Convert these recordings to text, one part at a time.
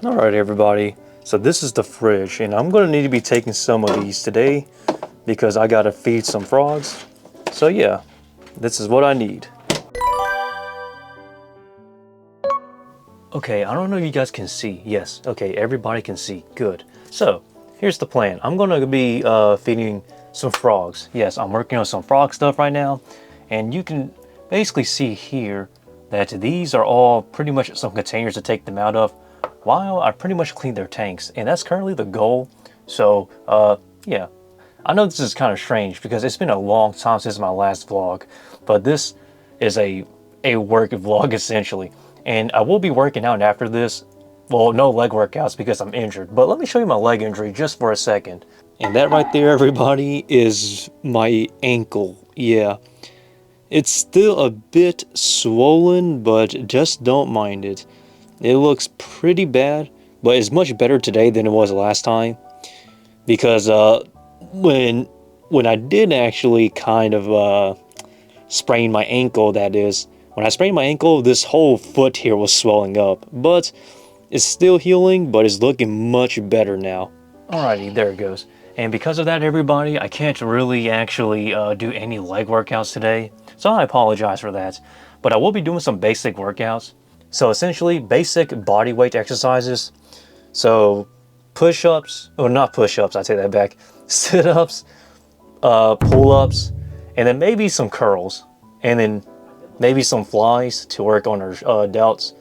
Alright everybody, so this is the fridge and I'm going to need to be taking some of these today because I gotta feed some frogs. So yeah, this is what I need. Okay, I don't know if you guys can see. Yes, okay, everybody can see. Good. So, here's the plan. I'm going to be feeding some frogs. Yes, I'm working on some frog stuff right now. And you can basically see here that these are all pretty much some containers to take them out of while I pretty much clean their tanks. And that's currently the goal. So, yeah. I know this is kind of strange because it's been a long time since my last vlog. But this is a work vlog essentially. And I will be working out after this. Well, no leg workouts because I'm injured. But let me show you my leg injury just for a second. And that right there, everybody, is my ankle. Yeah. It's still a bit swollen, but just don't mind it. It looks pretty bad, but it's much better today than it was last time. Because when I did actually kind of sprain my ankle, that is, when I sprained my ankle, this whole foot here was swelling up. But it's still healing, but it's looking much better now. Alrighty, there it goes. And because of that, everybody, I can't really actually do any leg workouts today. So I apologize for that. But I will be doing some basic workouts. So essentially, basic body weight exercises. So push-ups, or not push-ups, I take that back. Sit-ups, pull-ups, and then maybe some curls. And then maybe some flies to work on her delts.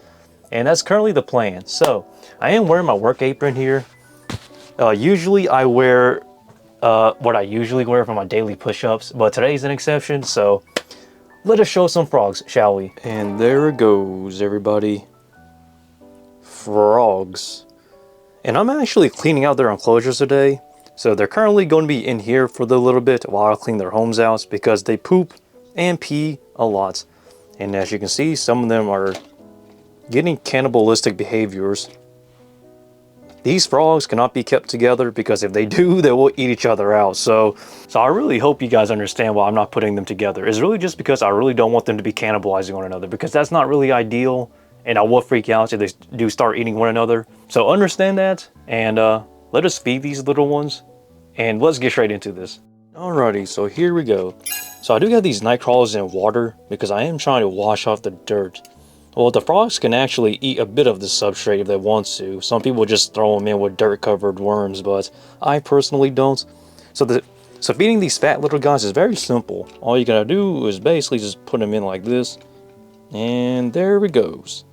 And that's currently the plan. So I am wearing my work apron here. Usually I wear what I usually wear for my daily push-ups, but today's an exception, so let us show some frogs, shall we? And there it goes, everybody. Frogs. And I'm actually cleaning out their enclosures today, so they're currently going to be in here for a little bit while I clean their homes out because they poop and pee a lot. And as you can see, some of them are getting cannibalistic behaviors. These frogs cannot be kept together because if they do, they will eat each other out. So I really hope you guys understand why I'm not putting them together. It's really just because I really don't want them to be cannibalizing one another because that's not really ideal. And I will freak out if they do start eating one another. So understand that and let us feed these little ones and let's get straight into this. Alrighty, so here we go. So I do have these night crawlers in water because I am trying to wash off the dirt. Well, the frogs can actually eat a bit of the substrate if they want to. Some people just throw them in with dirt-covered worms, but I personally don't. So feeding these fat little guys is very simple. All you gotta do is basically just put them in like this, and there it goes.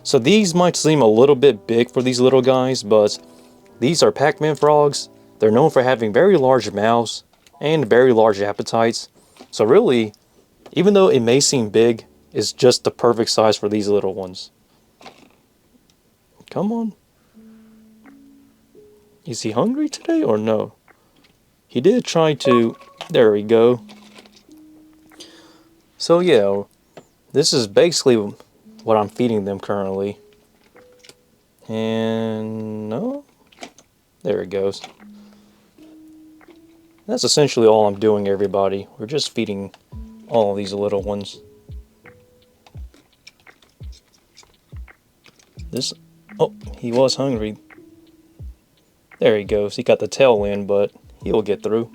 So these might seem a little bit big for these little guys, but these are Pac-Man frogs. They're known for having very large mouths and very large appetites. So really, even though it may seem big, it's just the perfect size for these little ones. Come on. Is he hungry today or no? He did try to. There we go. So yeah, this is basically what I'm feeding them currently. And no. There it goes. That's essentially all I'm doing, everybody. We're just feeding all of these little ones. Oh, he was hungry. There he goes. He got the tail in, but he'll get through.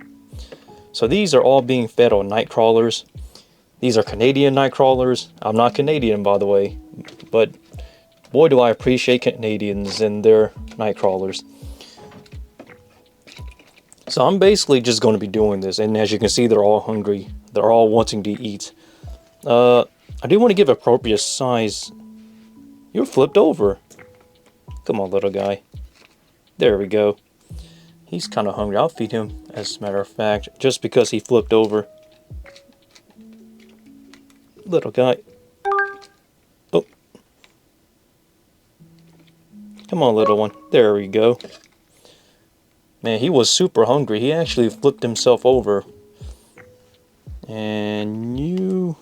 So these are all being fed on night crawlers. These are Canadian night crawlers. I'm not Canadian, by the way, but boy do I appreciate Canadians and their night crawlers. So I'm basically just going to be doing this, and as you can see, they're all hungry. They're all wanting to eat. I do want to give appropriate size. You're flipped over. Come on, little guy. There we go. He's kind of hungry. I'll feed him, as a matter of fact, just because he flipped over. Little guy. Oh. Come on, little one. There we go. Man, he was super hungry. He actually flipped himself over. And you...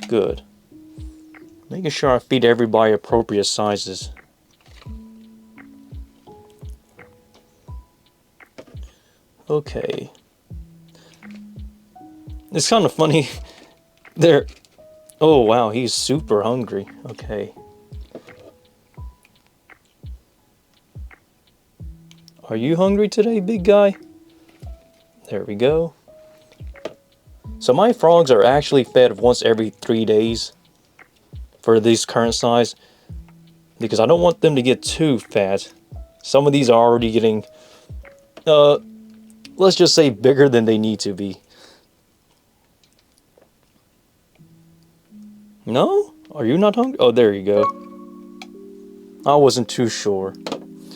Good. Making sure I feed everybody appropriate sizes. Okay. It's kind of funny. There. Oh wow, he's super hungry. Okay. Are you hungry today, big guy? There we go. So my frogs are actually fed once every 3 days for this current size, because I don't want them to get too fat. Some of these are already getting, let's just say, bigger than they need to be. No? Are you not hungry? Oh, there you go. I wasn't too sure.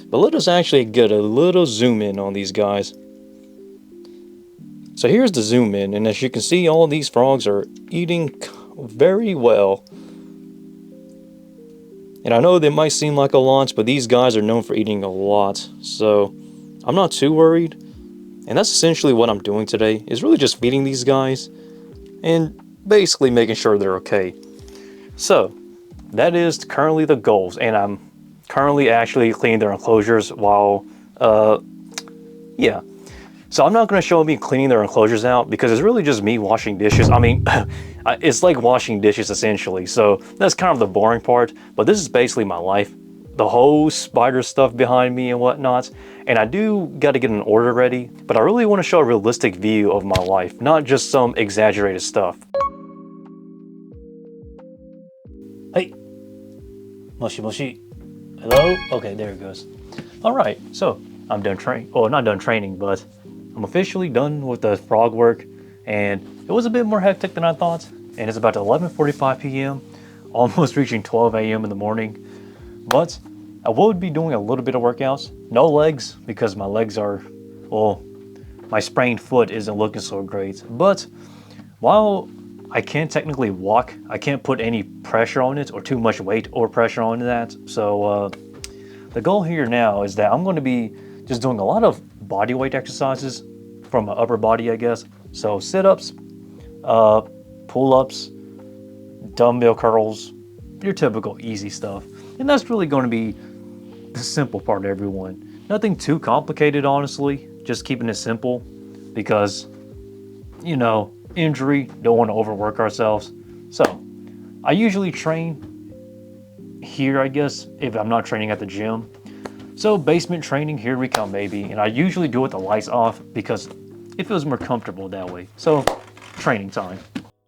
But let us actually get a little zoom in on these guys. So here's the zoom in, and as you can see, all these frogs are eating very well. And I know they might seem like a lot, but these guys are known for eating a lot. So I'm not too worried. And that's essentially what I'm doing today, is really just feeding these guys and basically making sure they're okay. So that is currently the goals, and I'm currently actually cleaning their enclosures while, yeah. So I'm not going to show me cleaning their enclosures out because it's really just me washing dishes. I mean, it's like washing dishes essentially. So that's kind of the boring part, but this is basically my life. The whole spider stuff behind me and whatnot. And I do got to get an order ready, but I really want to show a realistic view of my life, not just some exaggerated stuff. Hey. Moshi moshi. Hello? Okay, there it goes. Alright, so I'm done training. Well, not done training, but I'm officially done with the frog work, and it was a bit more hectic than I thought, and it's about 11:45 p.m., almost reaching 12 a.m. in the morning, but I would be doing a little bit of workouts. No legs, because my legs are, well, my sprained foot isn't looking so great, but while I can't technically walk, I can't put any pressure on it or too much weight or pressure on that, so the goal here now is that I'm going to be just doing a lot of body weight exercises from my upper body, I guess. So sit-ups, pull-ups, dumbbell curls, your typical easy stuff. And that's really going to be the simple part of everyone. Nothing too complicated, honestly. Just keeping it simple because, you know, injury, don't want to overwork ourselves. So I usually train here, I guess, if I'm not training at the gym. So basement training, here we come, baby. And I usually do it with the lights off because it feels more comfortable that way. So training time.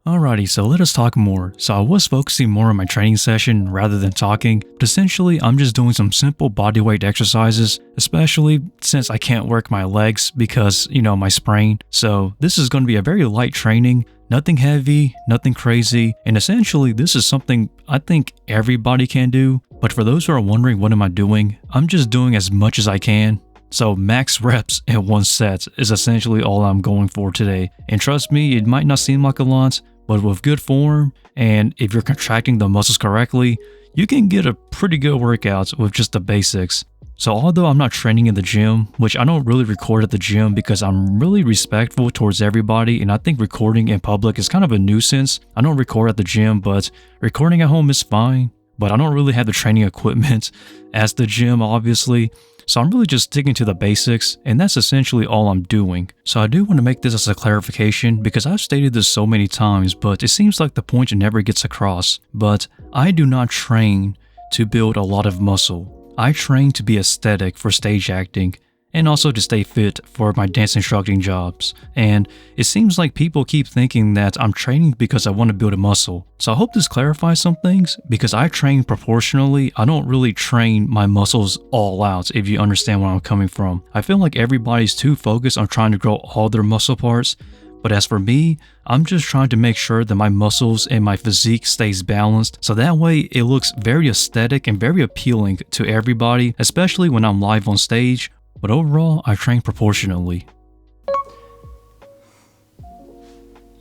Alrighty, so let us talk more. So I was focusing more on my training session rather than talking, but essentially I'm just doing some simple bodyweight exercises, especially since I can't work my legs because, you know, my sprain. So this is going to be a very light training, nothing heavy, nothing crazy, and essentially this is something I think everybody can do. But for those who are wondering what am I doing, I'm just doing as much as I can. So max reps in one set is essentially all I'm going for today. And trust me, it might not seem like a lot, but with good form, and if you're contracting the muscles correctly, you can get a pretty good workout with just the basics. So although I'm not training in the gym, which I don't really record at the gym because I'm really respectful towards everybody, and I think recording in public is kind of a nuisance. I don't record at the gym, but recording at home is fine. But I don't really have the training equipment as the gym, obviously. So I'm really just sticking to the basics, and that's essentially all I'm doing. So I do want to make this as a clarification because I've stated this so many times, but it seems like the point never gets across. But I do not train to build a lot of muscle. I train to be aesthetic for stage acting, and also to stay fit for my dance instructing jobs. And it seems like people keep thinking that I'm training because I want to build a muscle. So I hope this clarifies some things, because I train proportionally. I don't really train my muscles all out, if you understand where I'm coming from. I feel like everybody's too focused on trying to grow all their muscle parts, but as for me, I'm just trying to make sure that my muscles and my physique stays balanced, so that way it looks very aesthetic and very appealing to everybody, especially when I'm live on stage. But overall, I train proportionally.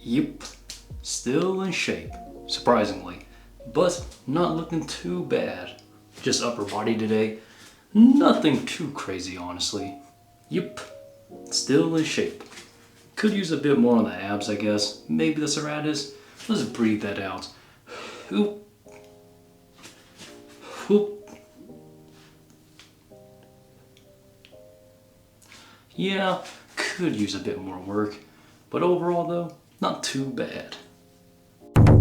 Yep, still in shape, surprisingly, but not looking too bad. Just upper body today, nothing too crazy, honestly. Yep, still in shape. Could use a bit more on the abs, I guess. Maybe the serratus. Let's breathe that out. Oop. Oop. Yeah, could use a bit more work, but overall though, not too bad.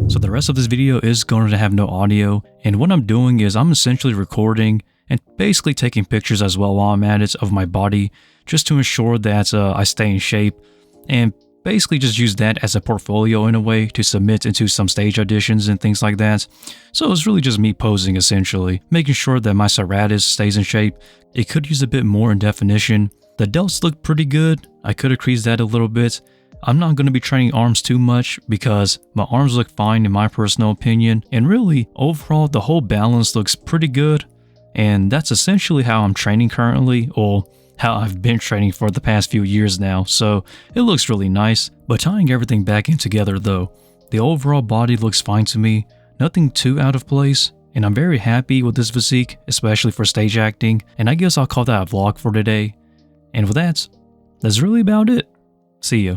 So the rest of this video is going to have no audio, and what I'm doing is I'm essentially recording and basically taking pictures as well while I'm at it of my body just to ensure that I stay in shape, and basically just use that as a portfolio in a way to submit into some stage auditions and things like that. So it's really just me posing essentially, making sure that my serratus stays in shape. It could use a bit more in definition. The delts look pretty good. I could increase that a little bit. I'm not going to be training arms too much because my arms look fine in my personal opinion, and really overall the whole balance looks pretty good, and that's essentially how I'm training currently, or how I've been training for the past few years now, so it looks really nice. But tying everything back in together though, the overall body looks fine to me, nothing too out of place, and I'm very happy with this physique, especially for stage acting, and I guess I'll call that a vlog for today. And with that, that's really about it. See ya.